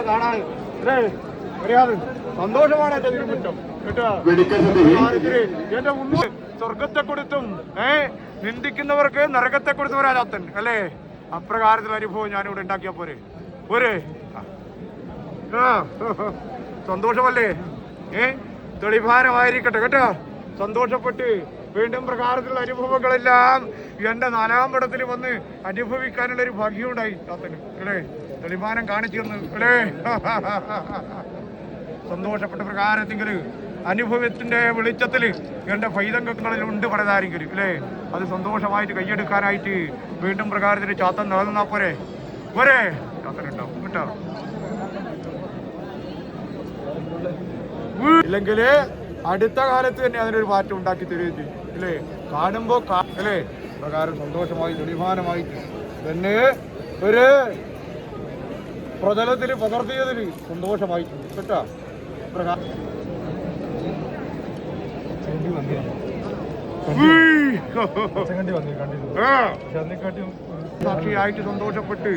കാണാൻ സന്തോഷമാണ് എന്റെ തിരുമുറ്റം കേട്ടോ. എന്റെ മുന്നിൽ സ്വർഗത്തെ കൊടുത്തും നിന്ദിക്കുന്നവർക്ക് നരകത്തെ കൊടുത്തവരാജാത്തൻ അല്ലേ? അപ്രകാരത്തിലുള്ള അനുഭവം ഞാനിവിടെ ഉണ്ടാക്കിയാ പോരെ പോരെ? സന്തോഷമല്ലേ? തെളിഭാരമായിരിക്കട്ടെ കേട്ടോ. സന്തോഷപ്പെട്ട് വീണ്ടും പ്രകാരത്തിലുള്ള അനുഭവങ്ങളെല്ലാം എന്റെ 4-ാം പടത്തിൽ വന്ന് അനുഭവിക്കാനുള്ള ഒരു ഭാഗ്യം ഉണ്ടായി താത്തന് അല്ലേ? തെളിമാനം കാണിച്ചു തന്നു അല്ലേ? സന്തോഷപ്പെട്ട പ്രകാരത്തിൽ അനുഭവത്തിന്റെ വെളിച്ചത്തിൽ എന്റെ പൈതങ്കങ്ങളിലുണ്ട് പലതാരെങ്കിലും അല്ലേ? അത് സന്തോഷമായിട്ട് കൈയെടുക്കാനായിട്ട് വീണ്ടും പ്രകാരത്തിന് ചാത്തൻ നിലനിന്നാ പോരെ പോരെ? ചാത്തനുണ്ടാവും കേട്ടോ. ഇല്ലെങ്കില് അടുത്ത കാലത്ത് തന്നെ അതിനൊരു മാറ്റം ഉണ്ടാക്കി തരുകയും ചെയ്യും അല്ലേ? കാണുമ്പോ അല്ലേ പ്രകാരം സന്തോഷമായി തെളിമാനമായിട്ട് തന്നെ ഒരു പ്രതലത്തിൽ പകർത്തിയതിന് സന്തോഷമായിട്ടുണ്ട് കേട്ടോ. സാക്ഷിയായിട്ട് സന്തോഷപ്പെട്ട്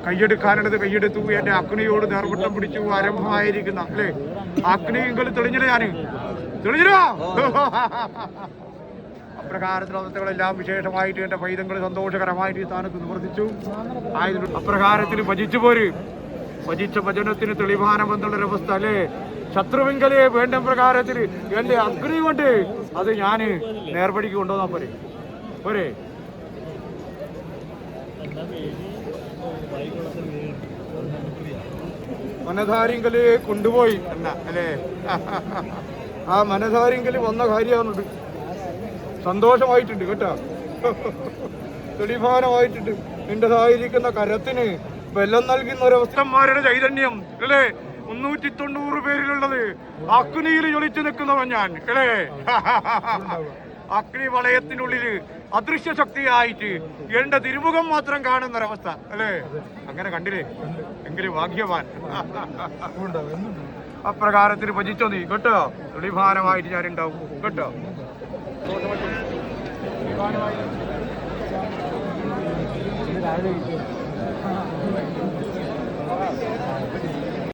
കൈയെടുക്കാനുള്ളത് കൈയെടുത്തു. എന്റെ അഗ്നിയോട് നേർവട്ടം പിടിച്ചു ആരംഭമായിരിക്കുന്ന അല്ലേ? അഗ്നിയെങ്കിലും തെളിഞ്ഞില്ല, ഞാന് തെളിഞ്ഞോ? അപ്രകാരത്തിലുള്ള അവസ്ഥകളെല്ലാം വിശേഷമായിട്ട് എന്റെ പൈതങ്ങൾ സന്തോഷകരമായിട്ട് ഈ സ്ഥാനത്ത് നിവർത്തിച്ചു. അപ്രകാരത്തിൽ ഭജിച്ചു പോര്. ഭജിച്ച ഭജനത്തിന് തെളിവാനം എന്നുള്ളൊരവസ്ഥ അല്ലേ? ശത്രുവിങ്കലെ വേണ്ട പ്രകാരത്തിൽ എന്റെ അഗ്നി കൊണ്ട് അത് ഞാന് നേർപടിക്ക് കൊണ്ടുവന്നാ പോരെ പോരെ? മനധാരിങ്കല് കൊണ്ടുപോയി എന്നാ അല്ലേ? ആ മനധാരിങ്കല് വന്ന കാര്യമാണുണ്ട്. സന്തോഷമായിട്ടുണ്ട് കേട്ടോ. തെളിവാനമായിട്ടുണ്ട്. നിന്റേതായിരിക്കുന്ന കരത്തിന് ബലം നൽകുന്ന ഒരവസ്ഥന്മാരുടെ ചൈതന്യം അല്ലേ? 390 പേരിലുള്ളത് അഗ്നിയിൽ ജ്വലിച്ചു നിൽക്കുന്നവൻ ഞാൻ അല്ലേ? അഗ്നി വളയത്തിനുള്ളില് അദൃശ്യ ശക്തിയായിട്ട് എന്റെ തിരുമുഖം മാത്രം കാണുന്നൊരവസ്ഥ അല്ലേ? അങ്ങനെ കണ്ടില്ലേ? എങ്കിലും ഭാഗ്യവാൻ. അപ്രകാരത്തിൽ ഭജിച്ചോ നീ കേട്ടോ. തെളിഭാരമായിട്ട് ഞാനുണ്ടാവും കേട്ടോ.